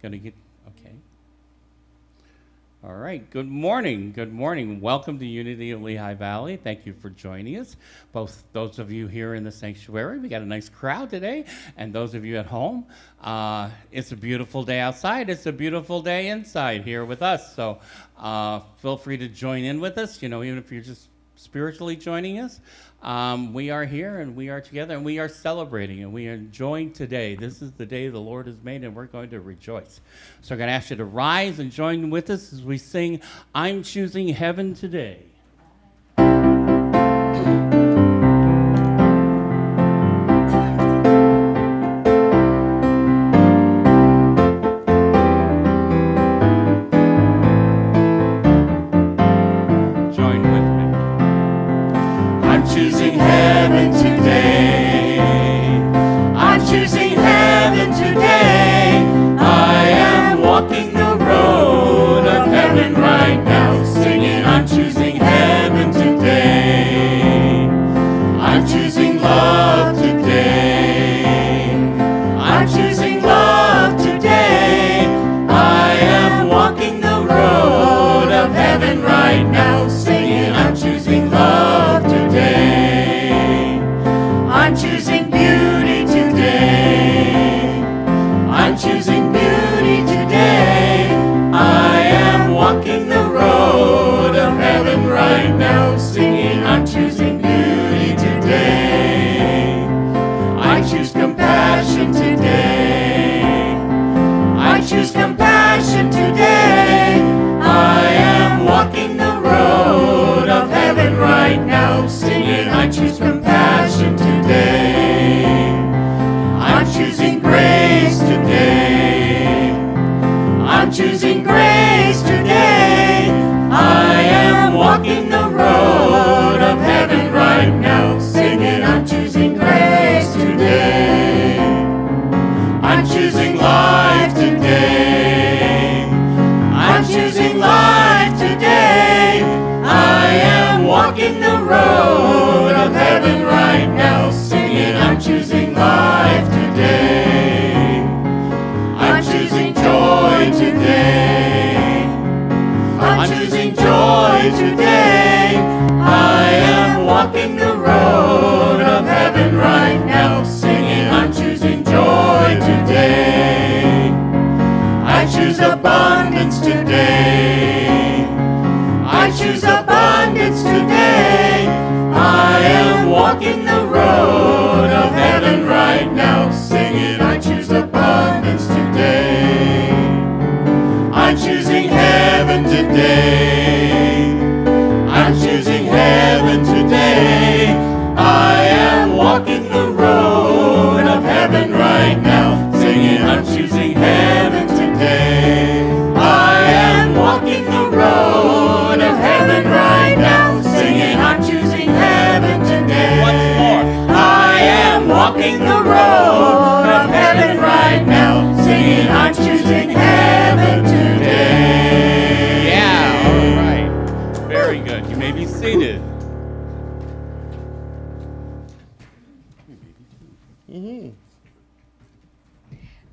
going to get, okay. All right, good morning. Good morning. Welcome to Unity of Lehigh Valley. Thank you for joining us. Both those of you here in the sanctuary, we got a nice crowd today, and those of you at home, it's a beautiful day outside. It's a beautiful day inside here with us. So feel free to join in with us, you know, even if you're just spiritually joining us. We are here and we are together and we are celebrating and we are enjoying today. This is the day the Lord has made and we're going to rejoice. So I'm going to ask you to rise and join with us as we sing, I'm Choosing Heaven Today.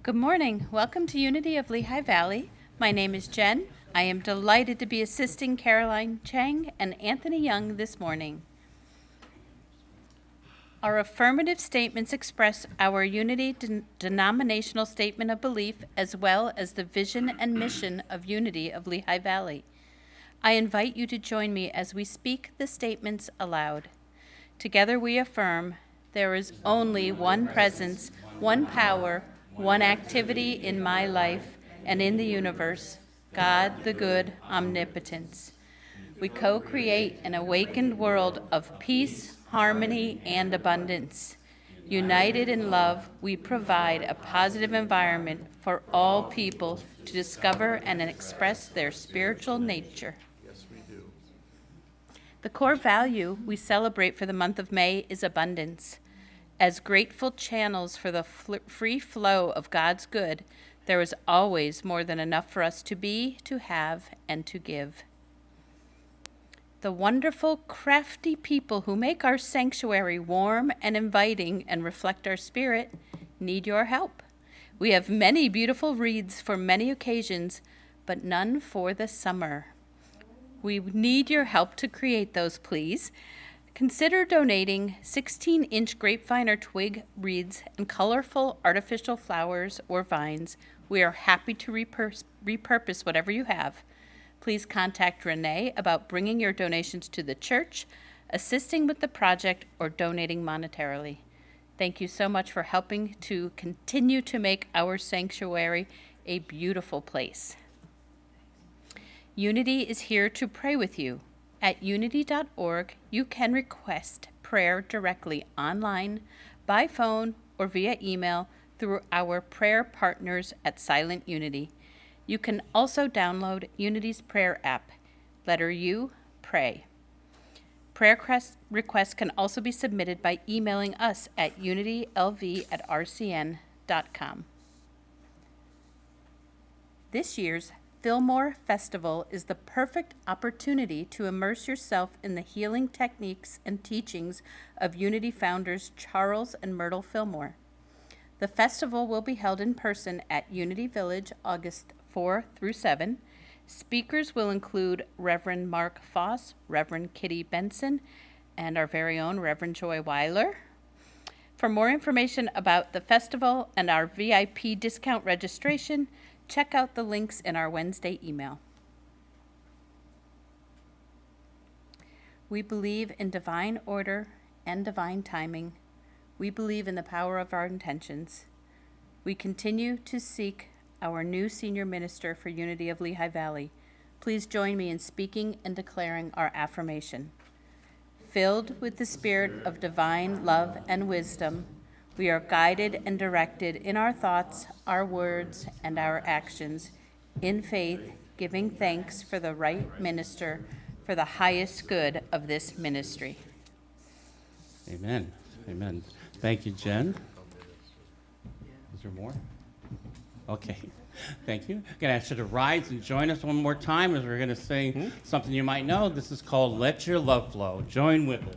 Good morning. Welcome to Unity of Lehigh Valley. My name is Jen. I am delighted to be assisting Caroline Chang and Anthony Young this morning. Our affirmative statements express our Unity denominational statement of belief as well as the vision and mission of Unity of Lehigh Valley. I invite you to join me as we speak the statements aloud. Together we affirm there is only one presence, one power, one activity in my life and in the universe, God the good omnipotence. We co-create an awakened world of peace, harmony, and abundance. United in love, we provide a positive environment for all people to discover and express their spiritual nature. Yes, we do. The core value we celebrate for the month of May is abundance. As grateful channels for the free flow of God's good, there is always more than enough for us to be, to have, and to give. The wonderful, crafty people who make our sanctuary warm and inviting and reflect our spirit need your help. We have many beautiful wreaths for many occasions, but none for the summer. We need your help to create those, please. Consider donating 16-inch grapevine or twig wreaths and colorful artificial flowers or vines. We are happy to repurpose whatever you have. Please contact Renee about bringing your donations to the church, assisting with the project, or donating monetarily. Thank you so much for helping to continue to make our sanctuary a beautiful place. Unity is here to pray with you. At unity.org, you can request prayer directly online, by phone, or via email through our prayer partners at Silent Unity. You can also download Unity's prayer app. Letter U, pray. Prayer requests can also be submitted by emailing us at unitylv@rcn.com. This year's Fillmore Festival is the perfect opportunity to immerse yourself in the healing techniques and teachings of Unity founders Charles and Myrtle Fillmore. The festival will be held in person at Unity Village August 4 through 7. Speakers will include Reverend Mark Foss, Reverend Kitty Benson, and our very own Reverend Joy Weiler. For more information about the festival and our VIP discount registration, check out the links in our Wednesday email. We believe in divine order and divine timing. We believe in the power of our intentions. We continue to seek our new senior minister for Unity of Lehigh Valley. Please join me in speaking and declaring our affirmation. Filled with the spirit of divine love and wisdom, we are guided and directed in our thoughts, our words, and our actions, in faith, giving thanks for the right minister for the highest good of this ministry. Amen. Amen. Thank you, Jen. Is there more? Okay. Thank you. I'm going to ask you to rise and join us one more time as we're going to sing something you might know. This is called Let Your Love Flow. Join with us.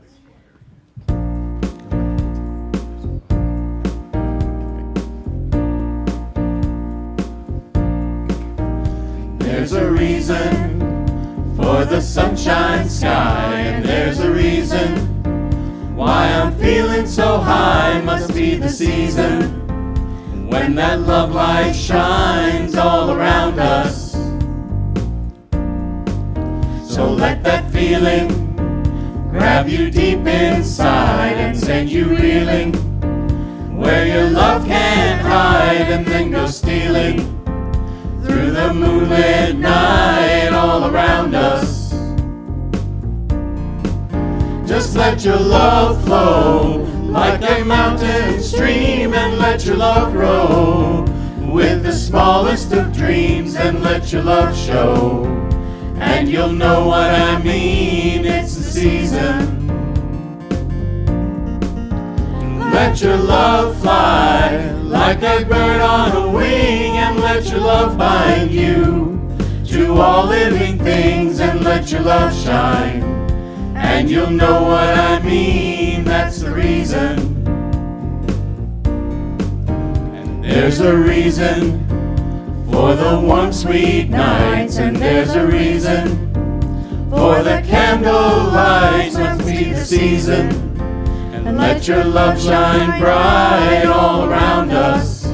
There's a reason for the sunshine sky, and there's a reason why I'm feeling so high. Must be the season when that love light shines all around us. So let that feeling grab you deep inside and send you reeling where your love can't hide, and then go stealing through the moonlit night all around us. Just let your love flow like a mountain stream, and let your love grow with the smallest of dreams, and let your love show, and you'll know what I mean. It's the season. Let your love fly like a bird on a wing, and let your love bind you to all living things, and let your love shine, and you'll know what I mean. That's the reason. And there's a reason for the warm sweet nights, and there's a reason for the candle lights. Must be the season, and let your love shine bright all around us.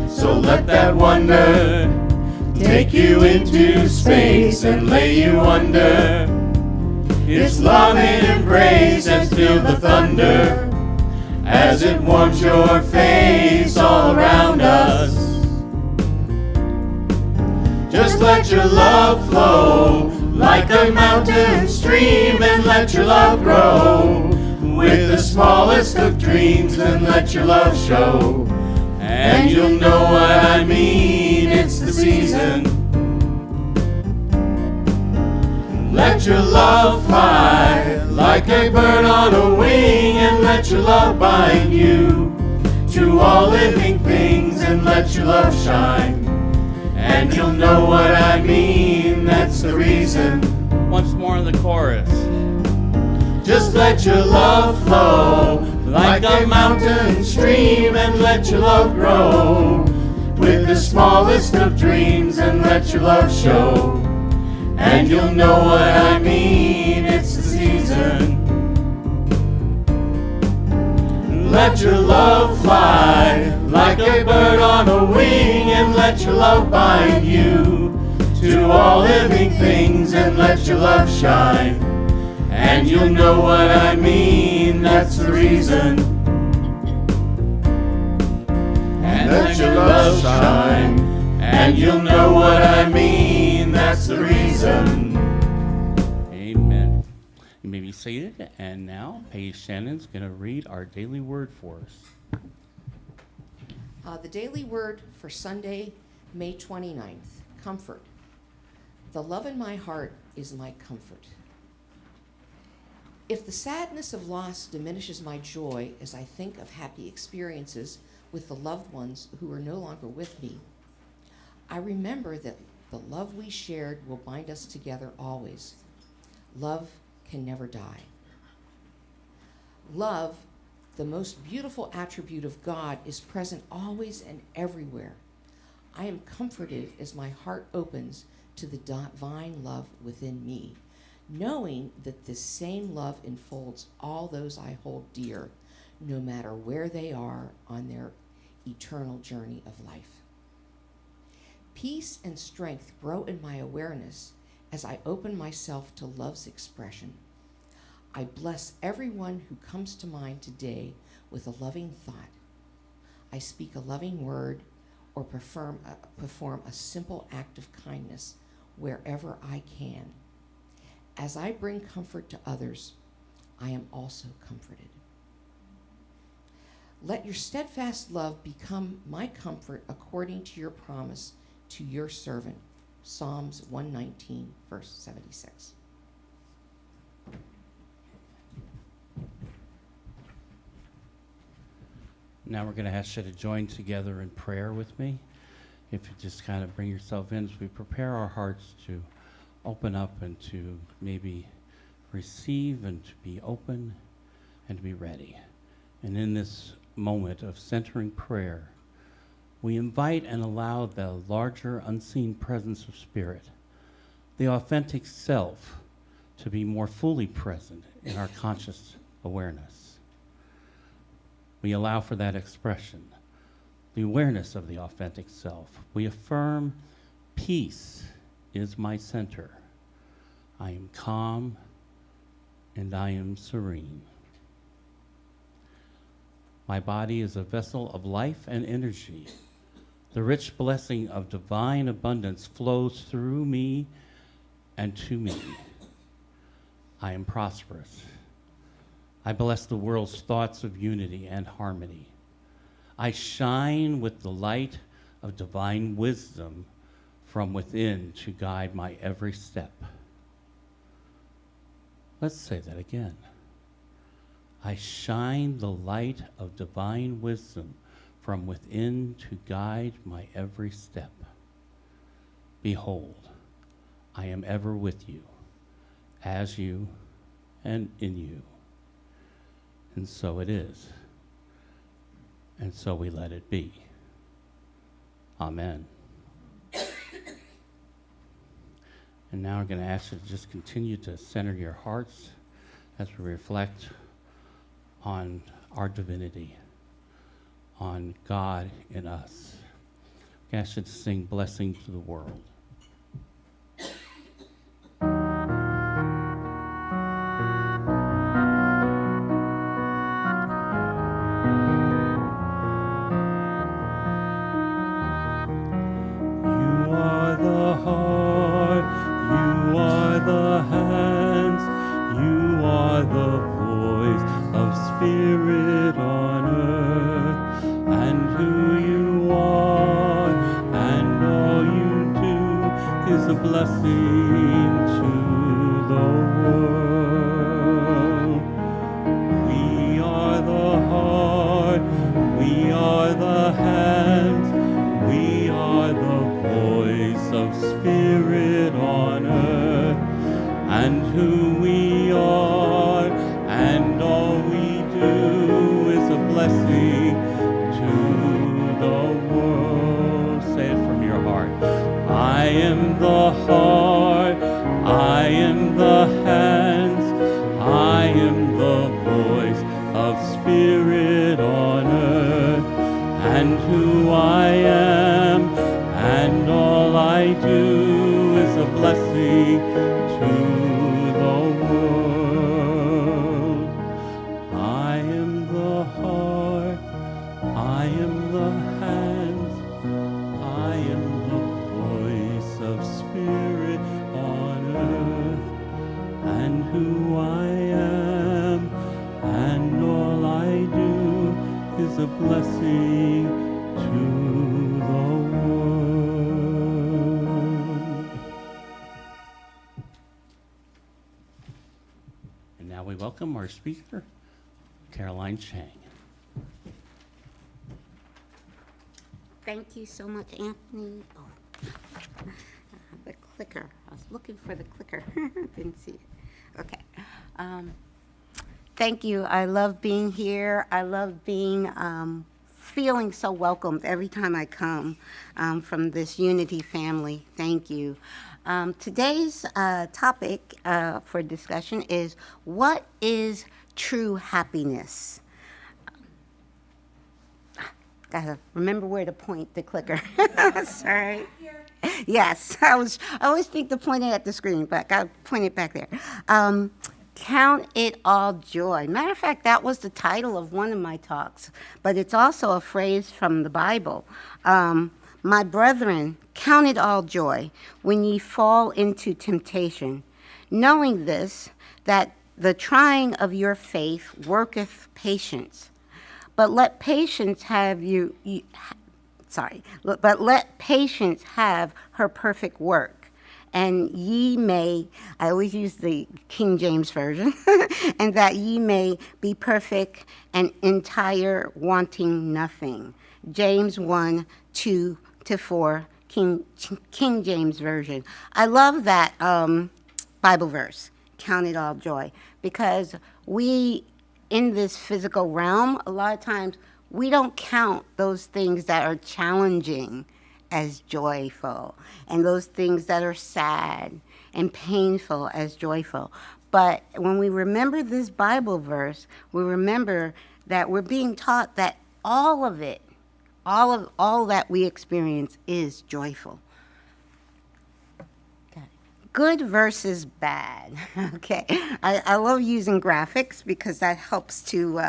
So let that wonder take you into space and lay you under its loving embrace, and feel the thunder as it warms your face all around us. Just let your love flow like a mountain stream, and let your love grow with the smallest of dreams, and let your love show, and you'll know what I mean. It's the season. Let your love fly like a bird on a wing, and let your love bind you to all living things, and let your love shine, and you'll know what I mean. That's the reason. Once more in the chorus. Just let your love flow like a mountain stream, and let your love grow with the smallest of dreams, and let your love show. And you'll know what I mean, it's the season. Let your love fly like a bird on a wing, and let your love bind you to all living things, and let your love shine. And you'll know what I mean, that's the reason. And let your love shine, and you'll know what I mean, that's the reason. Amen. You may be seated, and now Paige Shannon's going to read our daily word for us. The daily word for Sunday, May 29th, comfort. The love in my heart is my comfort. If the sadness of loss diminishes my joy as I think of happy experiences with the loved ones who are no longer with me, I remember that the love we shared will bind us together always. Love can never die. Love, the most beautiful attribute of God, is present always and everywhere. I am comforted as my heart opens to the divine love within me, knowing that this same love enfolds all those I hold dear, no matter where they are on their eternal journey of life. Peace and strength grow in my awareness as I open myself to love's expression. I bless everyone who comes to mind today with a loving thought. I speak a loving word or perform a simple act of kindness wherever I can. As I bring comfort to others, I am also comforted. Let your steadfast love become my comfort according to your promise to your servant. Psalms 119, verse 76. Now we're going to ask you to join together in prayer with me. If you just kind of bring yourself in as we prepare our hearts to open up and to maybe receive and to be open and to be ready. And in this moment of centering prayer, we invite and allow the larger unseen presence of Spirit, the authentic self, to be more fully present in our conscious awareness. We allow for that expression, the awareness of the authentic self. We affirm, peace is my center. I am calm and I am serene. My body is a vessel of life and energy. The rich blessing of divine abundance flows through me and to me. I am prosperous. I bless the world's thoughts of unity and harmony. I shine with the light of divine wisdom from within to guide my every step. Let's say that again. I shine the light of divine wisdom from within to guide my every step. Behold, I am ever with you, as you and in you. And so it is. And so we let it be. Amen. And now I'm going to ask you to just continue to center your hearts as we reflect on our divinity, on God in us. I ask you to sing Blessing to the World. You are the heart, you are the hands, you are the voice of spirit on earth, and who you are, and all you do is a blessing to the world. We are the heart, we are the hands, we are the voice of spirit on earth, and who we are, and all we do am the heart, I am the hands, I am the voice of spirit on earth, and who I am, and all I do is a blessing to the world. I am the heart, I am the hands, I am the voice of spirit on earth, and who I am, and all I do is a blessing to the world. And now we welcome our speaker, Caroline Chang. Thank you so much, Anthony. Oh, the clicker. I was looking for the clicker. Didn't see it. Okay. Thank you. I love being here. I love being feeling so welcomed every time I come from this Unity family. Thank you. Today's topic for discussion is, what is true happiness? Gotta remember where to point the clicker. Sorry. Yes, I always think to point it at the screen, but I gotta point it back there. Count it all joy. Matter of fact, that was the title of one of my talks, but it's also a phrase from the Bible. My brethren, count it all joy when ye fall into temptation, knowing this, that the trying of your faith worketh patience. But let patience have but let patience have her perfect work, and ye may, I always use the King James Version, and that ye may be perfect and entire, wanting nothing. James 1:2-4, King James Version. I love that Bible verse, count it all joy, because we, in this physical realm, a lot of times we don't count those things that are challenging as joyful, and those things that are sad and painful as joyful. But when we remember this Bible verse, we remember that we're being taught that all of it, all that we experience is joyful. Good versus bad. Okay, I love using graphics because that helps to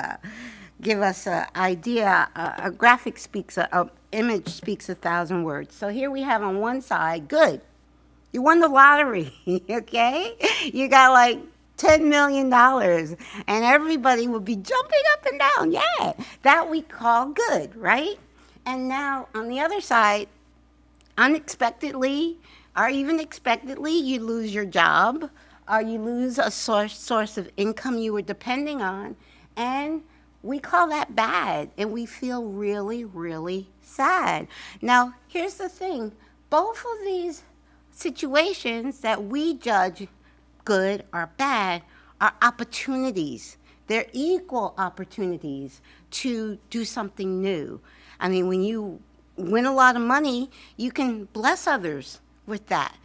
give us an idea. A graphic speaks, an image speaks 1,000 words. So here we have on one side, good. You won the lottery, okay? You got like $10 million, and everybody would be jumping up and down. Yeah, that we call good, right? And now on the other side, unexpectedly, or even expectedly, you lose your job, or you lose a source of income you were depending on, and we call that bad, and we feel really, really sad. Now, here's the thing. Both of these situations that we judge good or bad are opportunities. They're equal opportunities to do something new. I mean, when you win a lot of money, you can bless others with that.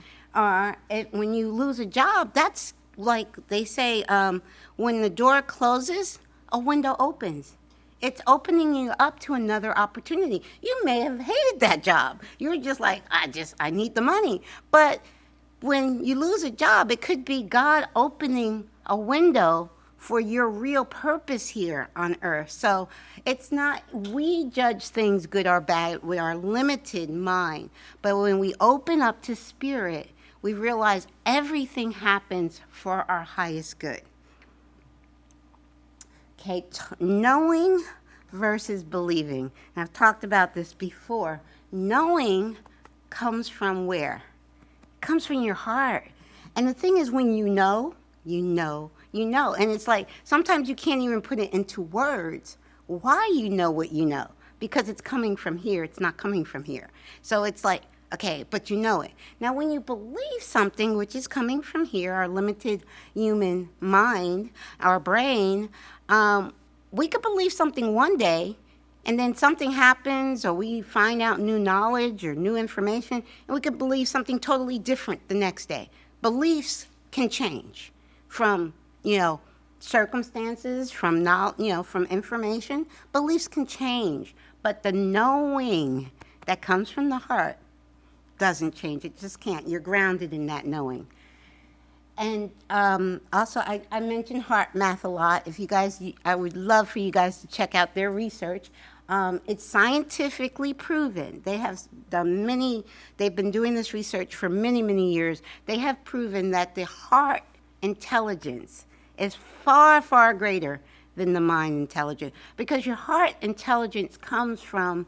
When you lose a job, that's like they say, when the door closes, a window opens. It's opening you up to another opportunity. You may have hated that job. You're just like, I need the money. But when you lose a job, it could be God opening a window for your real purpose here on earth. So it's not, we judge things good or bad with our limited mind. But when we open up to spirit, we realize everything happens for our highest good. Okay, knowing versus believing. And I've talked about this before. Knowing comes from where? It comes from your heart. And the thing is, when you know, you know, you know. And it's like, sometimes you can't even put it into words why you know what you know. Because it's coming from here, it's not coming from here. So it's like, okay, but you know it. Now, when you believe something which is coming from here, our limited human mind, our brain, we could believe something one day, And then something happens, or we find out new knowledge or new information, and we could believe something totally different the next day. Beliefs can change from, circumstances, from from information. Beliefs can change, but the knowing that comes from the heart doesn't change. It just can't. You're grounded in that knowing. And also, I mentioned heart math a lot. If you guys, I would love for you guys to check out their research. It's scientifically proven. They've been doing this research for many, many years. They have proven that the heart intelligence is far, far greater than the mind intelligence, because your heart intelligence comes from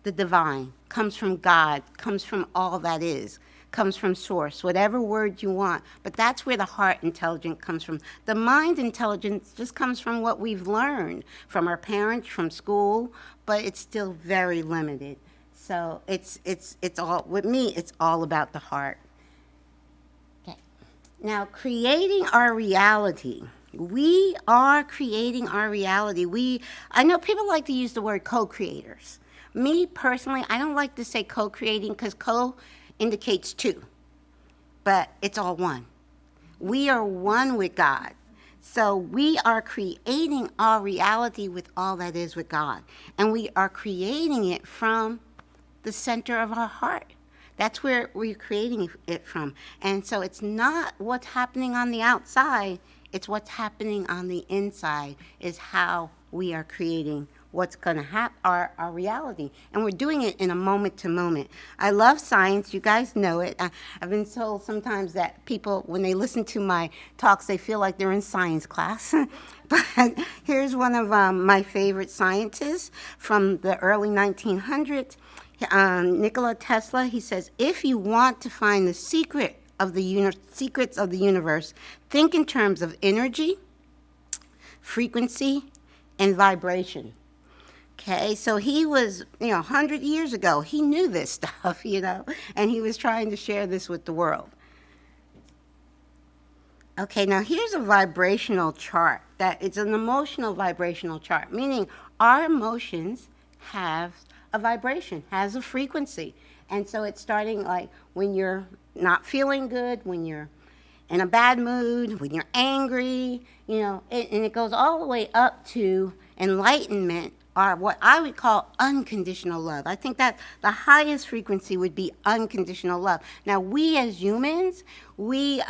the divine, comes from God, comes from all that is, comes from source, whatever word you want. But that's where the heart intelligence comes from. The mind intelligence just comes from what we've learned from our parents, from school, but it's still very limited. So it's all, with me, it's all about the heart. Okay. Now, creating our reality. We are creating our reality. I know people like to use the word co-creators. Me, personally, I don't like to say co-creating, because co indicates two, but it's all one. We are one with God. So we are creating our reality with all that is with God. And we are creating it from the center of our heart. That's where we're creating it from. And so it's not what's happening on the outside, it's what's happening on the inside is how we are creating what's going to happen, our reality. And we're doing it in a moment to moment. I love science. You guys know it. I've been told sometimes that people, when they listen to my talks, they feel like they're in science class. But here's one of my favorite scientists from the early 1900s, Nikola Tesla. He says, if you want to find the secrets of the universe, think in terms of energy, frequency, and vibration. Okay, so he was, 100 years ago, he knew this stuff, and he was trying to share this with the world. Okay, now here's a vibrational chart. It's an emotional vibrational chart, meaning our emotions have a vibration, has a frequency. And so it's starting like when you're not feeling good, when you're in a bad mood, when you're angry, and it goes all the way up to enlightenment, or what I would call unconditional love. I think that the highest frequency would be unconditional love. Now, we as humans, we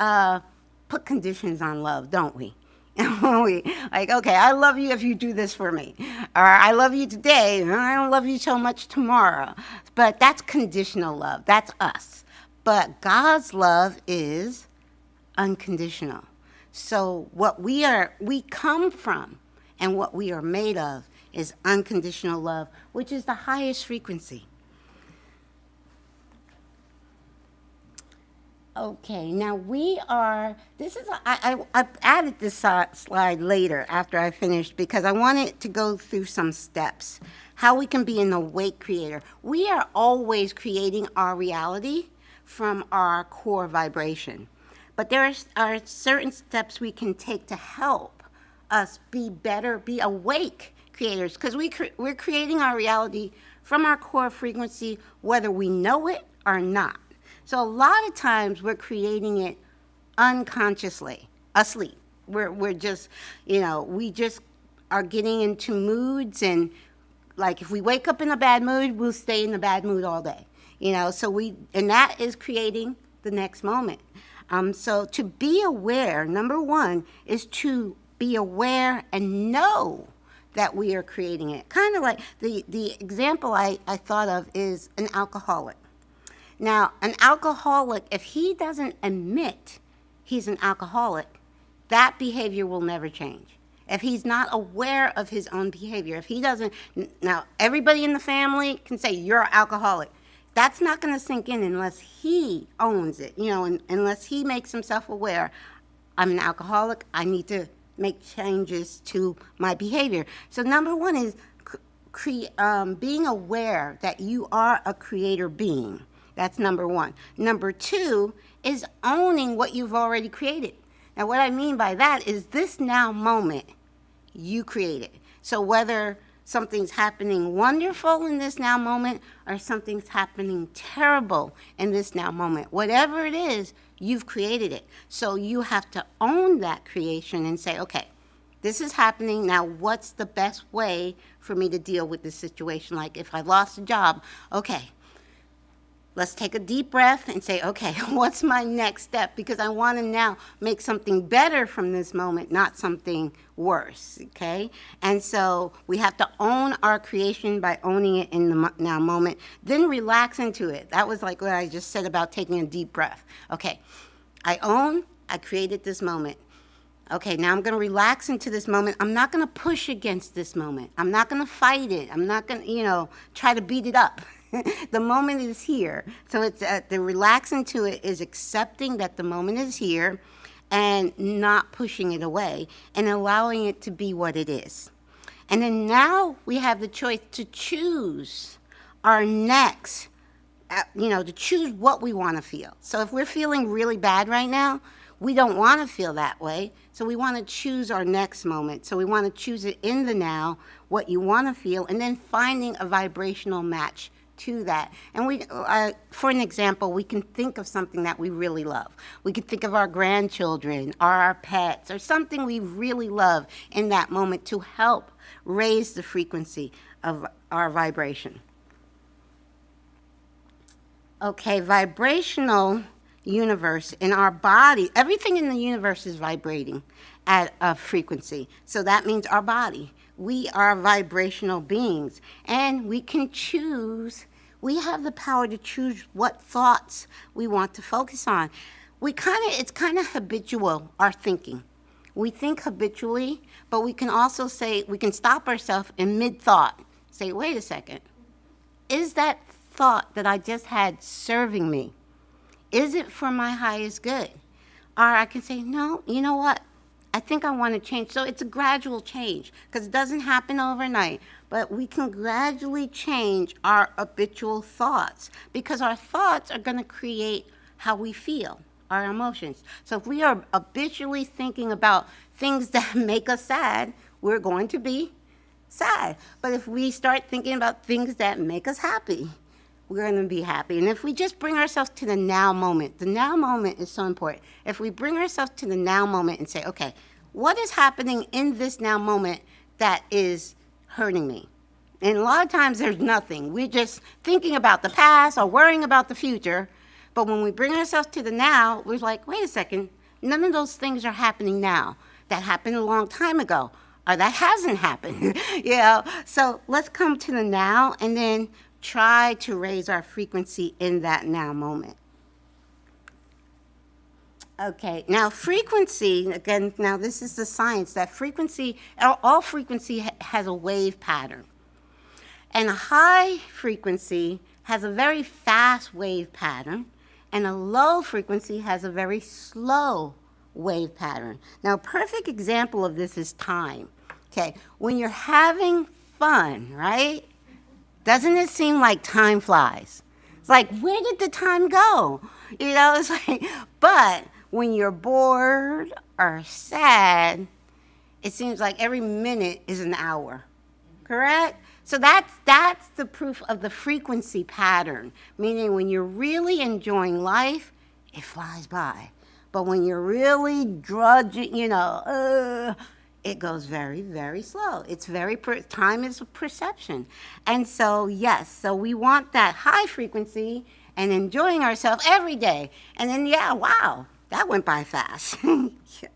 put conditions on love, don't we? Like, okay, I love you if you do this for me. Or I love you today, and I don't love you so much tomorrow. But that's conditional love. That's us. But God's love is unconditional. So what we come from and what we are made of is unconditional love, which is the highest frequency. Okay, now I added this slide later after I finished because I wanted to go through some steps, how we can be an awake creator. We are always creating our reality from our core vibration, but there are certain steps we can take to help us be better, be awake creators, because we're creating our reality from our core frequency, whether we know it or not. So a lot of times we're creating it unconsciously, asleep. We're just, we just are getting into moods, and like if we wake up in a bad mood, we'll stay in the bad mood all day. And that is creating the next moment. So to be aware, number one, is to be aware and know that we are creating it. Kind of like the example I thought of is an alcoholic. Now, an alcoholic, if he doesn't admit he's an alcoholic, that behavior will never change. If he's not aware of his own behavior, if he doesn't, now everybody in the family can say, you're an alcoholic. That's not going to sink in unless he owns it, unless he makes himself aware, I'm an alcoholic, I need to make changes to my behavior. So number one is being aware that you are a creator being. That's number one. Number two is owning what you've already created. Now, what I mean by that is this now moment you created. So whether something's happening wonderful in this now moment, or something's happening terrible in this now moment. Whatever it is, you've created it. So you have to own that creation and say, okay, this is happening. Now, what's the best way for me to deal with this situation? Like if I lost a job, okay, let's take a deep breath and say, okay, what's my next step? Because I want to now make something better from this moment, not something worse, okay? And so we have to own our creation by owning it in the now moment, then relax into it. That was like what I just said about taking a deep breath. Okay, I created this moment. Okay, now I'm going to relax into this moment. I'm not going to push against this moment. I'm not going to fight it. I'm not going to, try to beat it up. The moment is here. So it's the relax into it is accepting that the moment is here and not pushing it away and allowing it to be what it is. And then now we have the choice to choose our next, to choose what we want to feel. So if we're feeling really bad right now, we don't want to feel that way, so we want to choose our next moment. So we want to choose it in the now, what you want to feel, and then finding a vibrational match to that. And we, for an example, we can think of something that we really love. We could think of our grandchildren, or our pets, or something we really love in that moment to help raise the frequency of our vibration. Okay, vibrational universe in our body, everything in the universe is vibrating at a frequency. So that means our body. We are vibrational beings, and we can choose. We have the power to choose what thoughts we want to focus on. It's kind of habitual, our thinking. We think habitually, but we can also say, we can stop ourselves in mid-thought. Say, wait a second. Is that thought that I just had serving me? Is it for my highest good? Or I can say, no, you know what? I think I want to change. So it's a gradual change because it doesn't happen overnight. But we can gradually change our habitual thoughts because our thoughts are going to create how we feel, our emotions. So if we are habitually thinking about things that make us sad, we're going to be sad. But if we start thinking about things that make us happy, we're going to be happy. And if we just bring ourselves to the now moment is so important. If we bring ourselves to the now moment and say, okay, what is happening in this now moment that is hurting me? And a lot of times there's nothing. We're just thinking about the past or worrying about the future. But when we bring ourselves to the now, we're like, wait a second, none of those things are happening now. That happened a long time ago, or that hasn't happened. So let's come to the now and then try to raise our frequency in that now moment. Okay, now frequency, again, now this is the science, that frequency, all frequency has a wave pattern. And a high frequency has a very fast wave pattern, and a low frequency has a very slow wave pattern. Now, a perfect example of this is time. Okay, when you're having fun, right? Doesn't it seem like time flies? It's like, where did the time go? It's like, but when you're bored or sad, it seems like every minute is an hour, correct? So that's the proof of the frequency pattern, meaning when you're really enjoying life, it flies by. But when you're really drudging, it goes very, very slow. It's time is a perception. And so, yes, so we want that high frequency and enjoying ourselves every day. And then, wow, that went by fast. Yes.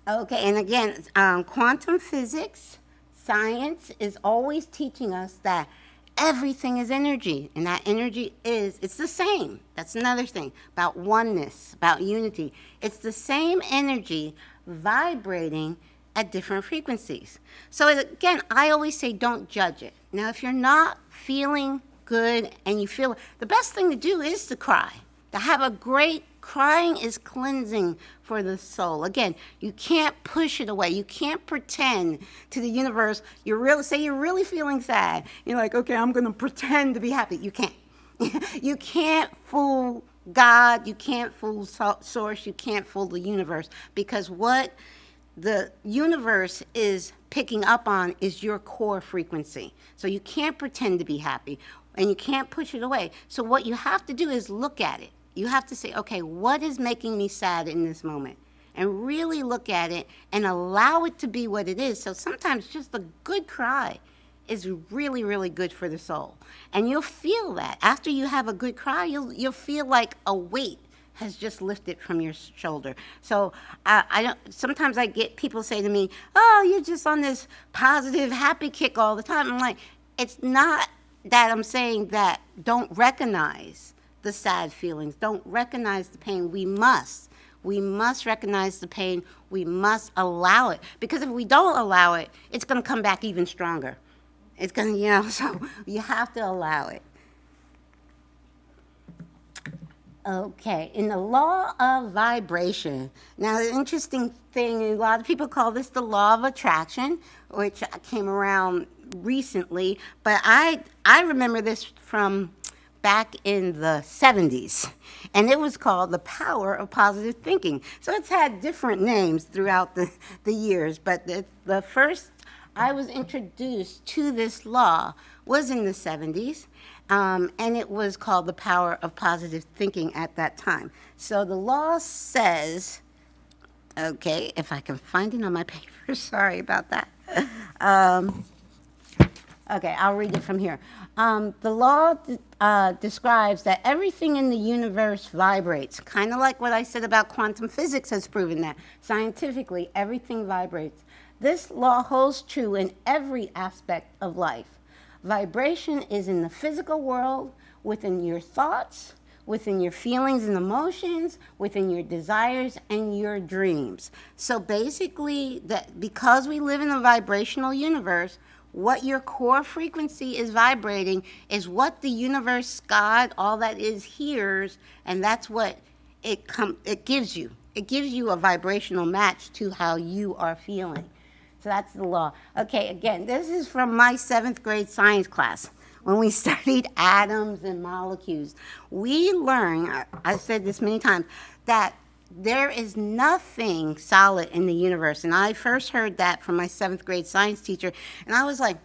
Okay, and again, quantum physics, science is always teaching us that everything is energy, and that energy it's the same. That's another thing about oneness, about unity. It's the same energy vibrating at different frequencies. So again, I always say don't judge it. Now, if you're not feeling good and you feel, the best thing to do is to cry. To have a great crying is cleansing for the soul. Again, you can't push it away. You can't pretend to the universe. You're really feeling sad. You're like, okay, I'm going to pretend to be happy. You can't. You can't fool God. You can't fool Source. You can't fool the universe, because what the universe is picking up on is your core frequency. So you can't pretend to be happy and you can't push it away. So what you have to do is look at it. You have to say, okay, what is making me sad in this moment? And really look at it and allow it to be what it is. So sometimes just a good cry is really, really good for the soul. And you'll feel that. After you have a good cry, you'll feel like a weight has just lifted from your shoulder. So I don't. Sometimes I get people say to me, "Oh, you're just on this positive, happy kick all the time." I'm like, it's not that I'm saying that don't recognize the sad feelings, don't recognize the pain. We must recognize the pain. We must allow it, because if we don't allow it, it's going to come back even stronger. It's going to, so you have to allow it. Okay, in the law of vibration. Now, the interesting thing, a lot of people call this the law of attraction, which came around recently, but I remember this from back in the 70s, and it was called the power of positive thinking. So it's had different names throughout the years, but the first I was introduced to this law was in the 70s. And it was called the power of positive thinking at that time. So the law says, okay, if I can find it on my paper, sorry about that. Okay, I'll read it from here. The law describes that everything in the universe vibrates, kind of like what I said about quantum physics has proven that. Scientifically, everything vibrates. This law holds true in every aspect of life. Vibration is in the physical world, within your thoughts, within your feelings and emotions, within your desires and your dreams. So basically, because we live in a vibrational universe, what your core frequency is vibrating is what the universe, God, all that is hears, and that's what it gives you. It gives you a vibrational match to how you are feeling. So that's the law. Okay, again, this is from my 7th grade science class. When we studied atoms and molecules, we learned, I've said this many times, that there is nothing solid in the universe. And I first heard that from my 7th grade science teacher, and I was like,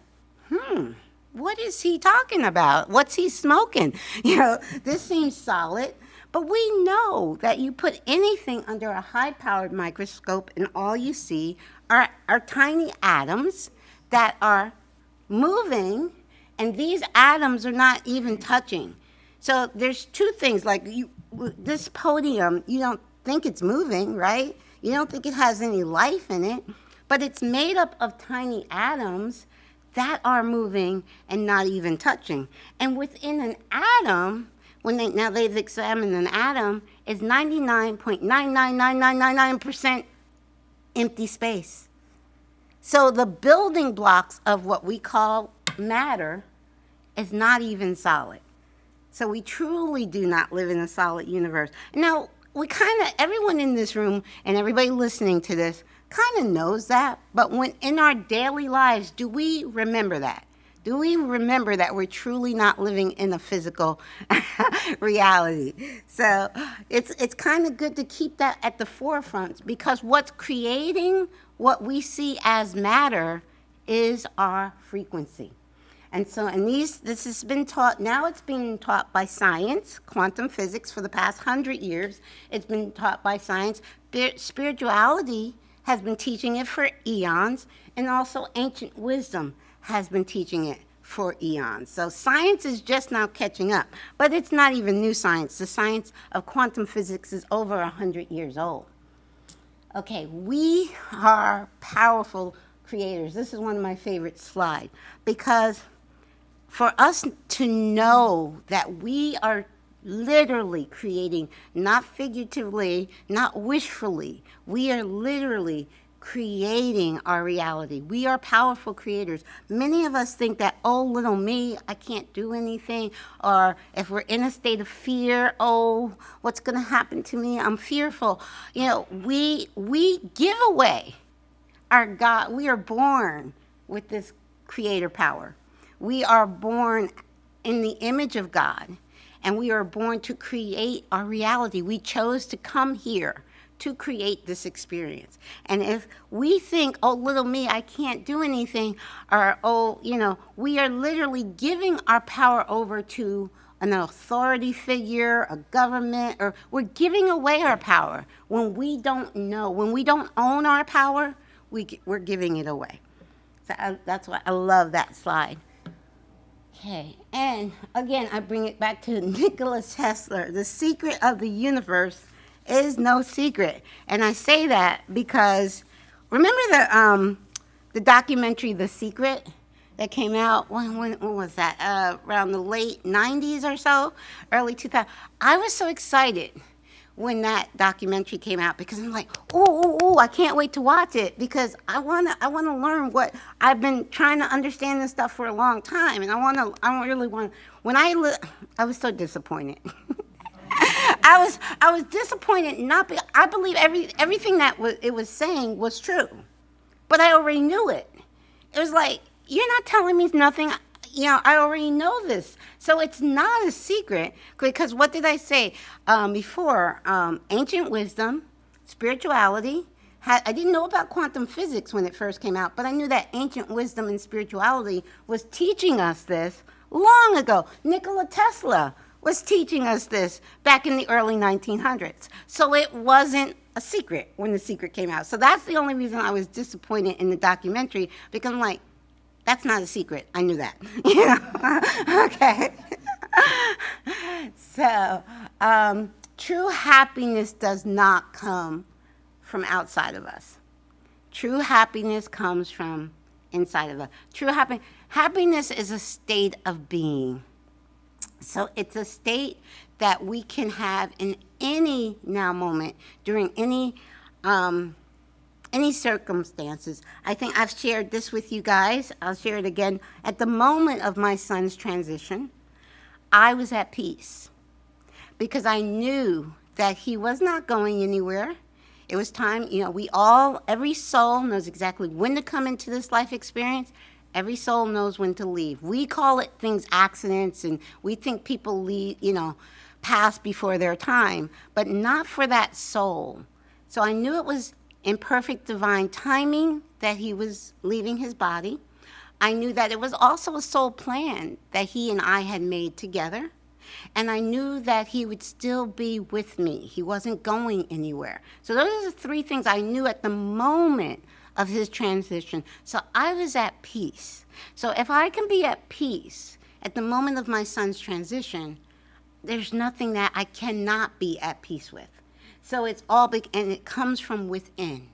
what is he talking about? What's he smoking? This seems solid. But we know that you put anything under a high-powered microscope and all you see are tiny atoms that are moving, and these atoms are not even touching. So there's two things, like this podium, you don't think it's moving, right? You don't think it has any life in it, but it's made up of tiny atoms that are moving and not even touching. And within an atom, now they've examined an atom, is 99.999999% empty space. So the building blocks of what we call matter is not even solid. So we truly do not live in a solid universe. Now, everyone in this room and everybody listening to this kind of knows that, but when in our daily lives, do we remember that? Do we remember that we're truly not living in a physical reality? So it's kind of good to keep that at the forefront, because what's creating what we see as matter is our frequency. And so, this has been taught, now it's being taught by science, quantum physics, for the past 100 years. It's been taught by science. Spirituality has been teaching it for eons, and also ancient wisdom has been teaching it for eons. So science is just now catching up, but it's not even new science. The science of quantum physics is over 100 years old. Okay, we are powerful creators. This is one of my favorite slides, because for us to know that we are literally creating, not figuratively, not wishfully, we are literally creating our reality. We are powerful creators. Many of us think that, oh, little me, I can't do anything. Or if we're in a state of fear, oh, what's going to happen to me? I'm fearful. We give away our God. We are born with this creator power. We are born in the image of God, and we are born to create our reality. We chose to come here to create this experience. And if we think, oh, little me, I can't do anything, or, oh, we are literally giving our power over to an authority figure, a government, or we're giving away our power. When we don't know, when we don't own our power, we're giving it away. So that's why I love that slide. Okay, and again, I bring it back to Nikola Tesla. The secret of the universe is no secret. And I say that because, remember the documentary The Secret that came out, when was that? Around the late 90s or so, early 2000s. I was so excited when that documentary came out because I'm like, I can't wait to watch it because I wanna learn what I've been trying to understand this stuff for a long time, and I really want. When I was so disappointed. I was disappointed I believe everything that it was saying was true, but I already knew it. It was like, you're not telling me nothing. I already know this. So it's not a secret, because what did I say before? Ancient wisdom, spirituality. I didn't know about quantum physics when it first came out, but I knew that ancient wisdom and spirituality was teaching us this long ago. Nikola Tesla was teaching us this back in the early 1900s. So it wasn't a secret when The Secret came out. So that's the only reason I was disappointed in the documentary, because I'm like, that's not a secret. I knew that. Okay. So, true happiness does not come from outside of us. True happiness comes from inside of us. True happiness is a state of being. So it's a state that we can have in any now moment, during any circumstances. I think I've shared this with you guys. I'll share it again. At the moment of my son's transition, I was at peace because I knew that he was not going anywhere. It was time, every soul knows exactly when to come into this life experience. Every soul knows when to leave. We call it things accidents, and we think people leave, pass before their time, but not for that soul. So I knew it was in perfect divine timing that he was leaving his body. I knew that it was also a soul plan that he and I had made together. And I knew that he would still be with me. He wasn't going anywhere. So those are the three things I knew at the moment of his transition. So I was at peace. So if I can be at peace at the moment of my son's transition, there's nothing that I cannot be at peace with. So it's all big, and it comes from within.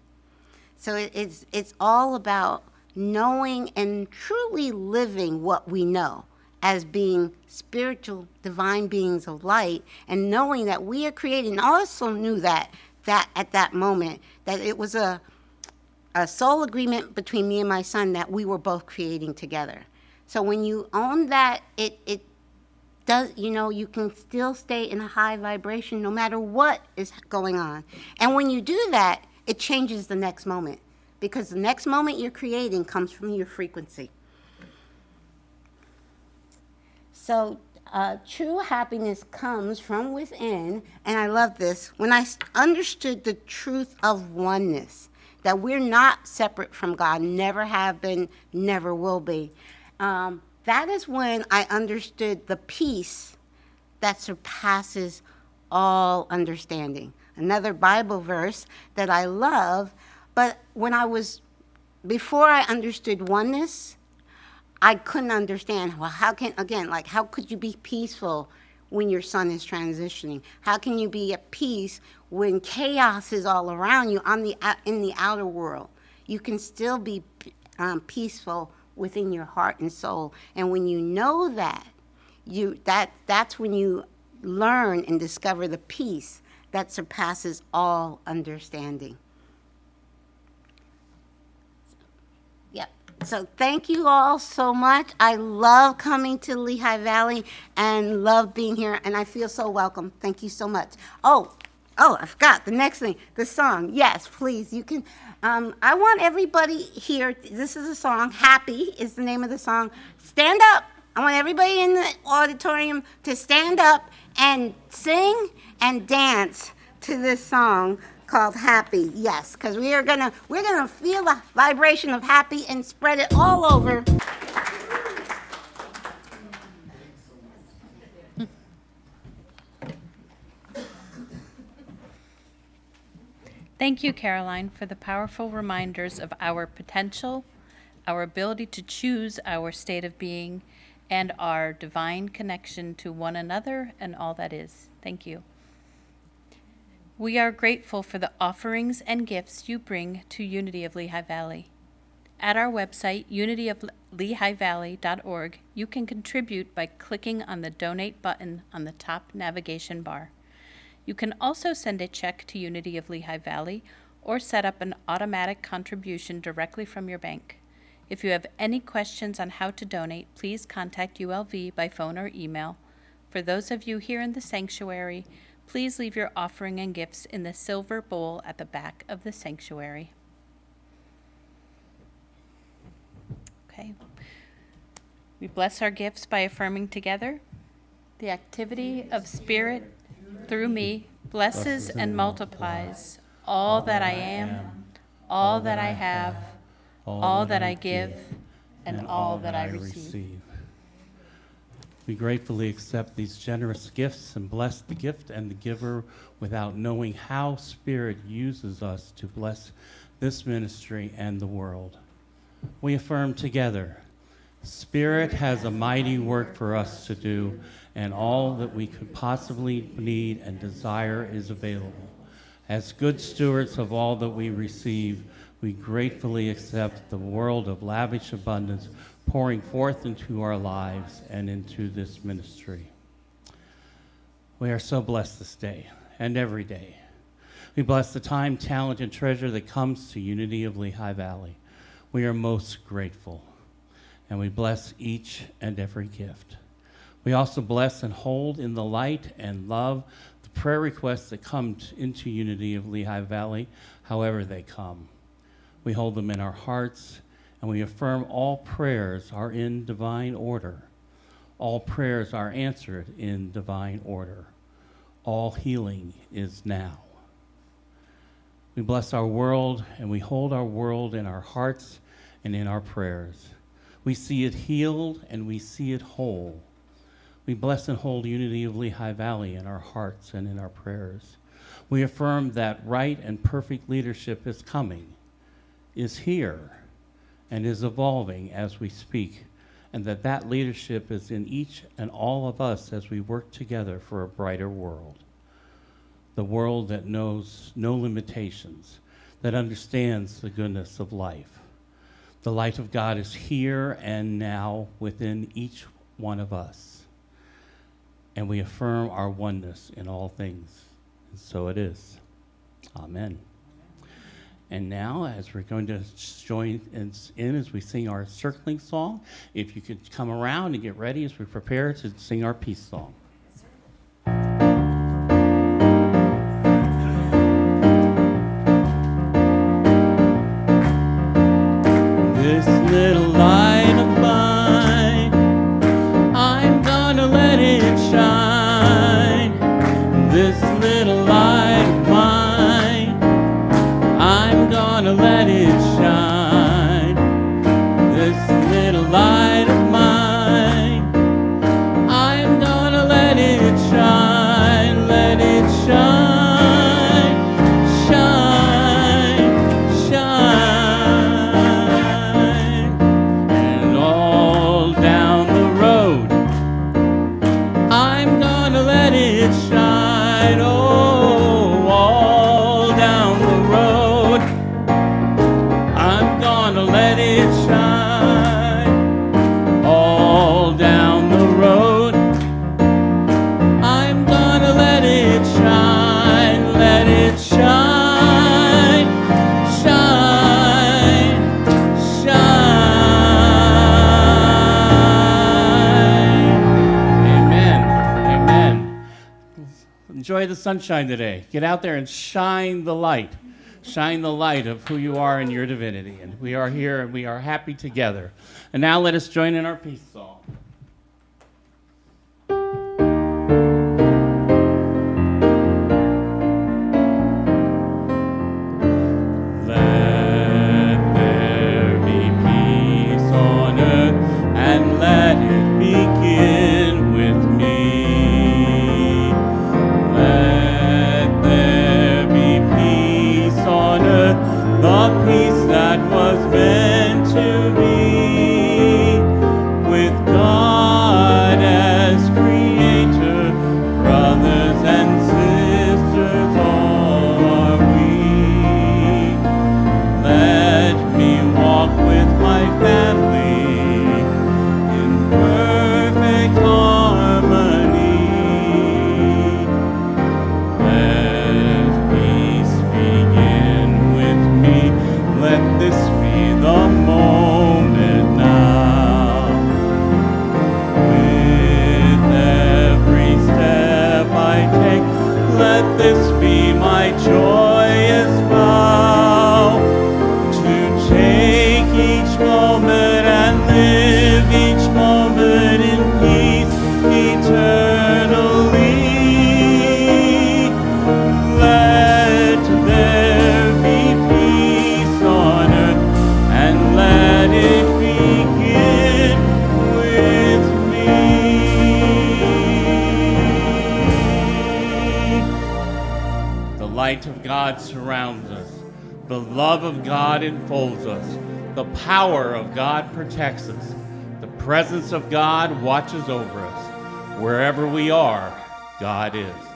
So it's all about knowing and truly living what we know as being spiritual, divine beings of light, and knowing that we are created. And also knew that at that moment, that it was a soul agreement between me and my son that we were both creating together. So when you own that, it does, you can still stay in a high vibration no matter what is going on. And when you do that, it changes the next moment, because the next moment you're creating comes from your frequency. So true happiness comes from within, and I love this. When I understood the truth of oneness, that we're not separate from God, never have been, never will be, that is when I understood the peace that surpasses all understanding. Another Bible verse that I love, but before I understood oneness, I couldn't understand, well, how could you be peaceful when your son is transitioning? How can you be at peace when chaos is all around you in the outer world? You can still be peaceful within your heart and soul. And when you know that, that's when you learn and discover the peace that surpasses all understanding. So thank you all so much. I love coming to Lehigh Valley and love being here, and I feel so welcome. Thank you so much. Oh, I forgot the next thing, the song. Yes, please, you can. I want everybody here, this is a song, Happy is the name of the song. Stand up. I want everybody in the auditorium to stand up and sing and dance to this song called Happy. Yes, because we're gonna feel the vibration of happy and spread it all over. Thank you, Caroline, for the powerful reminders of our potential, our ability to choose our state of being, and our divine connection to one another and all that is. Thank you. We are grateful for the offerings and gifts you bring to Unity of Lehigh Valley. At our website, unityoflehighvalley.org, you can contribute by clicking on the Donate button on the top navigation bar. You can also send a check to Unity of Lehigh Valley or set up an automatic contribution directly from your bank. If you have any questions on how to donate, please contact ULV by phone or email. For those of you here in the sanctuary, please leave your offering and gifts in the silver bowl at the back of the sanctuary. Okay. We bless our gifts by affirming together. The activity of Spirit through me blesses and multiplies all that I am, all that I have, all that I give, and all that I receive. We gratefully accept these generous gifts and bless the gift and the giver without knowing how Spirit uses us to bless this ministry and the world. We affirm together, Spirit has a mighty work for us to do, and all that we could possibly need and desire is available. As good stewards of all that we receive, we gratefully accept the world of lavish abundance pouring forth into our lives and into this ministry. We are so blessed this day and every day. We bless the time, talent, and treasure that comes to Unity of Lehigh Valley. We are most grateful, and we bless each and every gift. We also bless and hold in the light and love the prayer requests that come into Unity of Lehigh Valley, however they come. We hold them in our hearts, and we affirm all prayers are in divine order. All prayers are answered in divine order. All healing is now. We bless our world, and we hold our world in our hearts and in our prayers. We see it healed, and we see it whole. We bless and hold Unity of Lehigh Valley in our hearts and in our prayers. We affirm that right and perfect leadership is coming, is here, and is evolving as we speak, and that leadership is in each and all of us as we work together for a brighter world. The world that knows no limitations, that understands the goodness of life. The light of God is here and now within each one of us. And we affirm our oneness in all things. And so it is. Amen. And now, as we're going to join in as we sing our circling song, if you could come around and get ready as we prepare to sing our peace song. This little light of mine, I'm gonna let it shine. This little light of mine, I'm gonna let it shine. This little light of mine, I'm gonna let it shine, let it shine, shine, shine. And all down the road, I'm gonna let it shine. Oh, all down the road, I'm gonna let it shine. All down the road, I'm gonna let it shine, let it shine, shine, shine. Amen. Amen. Enjoy the sunshine today. Get out there and shine the light. Shine the light of who you are in your divinity. And we are here and we are happy together. And now let us join in our peace song. light of God surrounds us. The love of God enfolds us. The power of God protects us. The presence of God watches over us. Wherever we are, God is.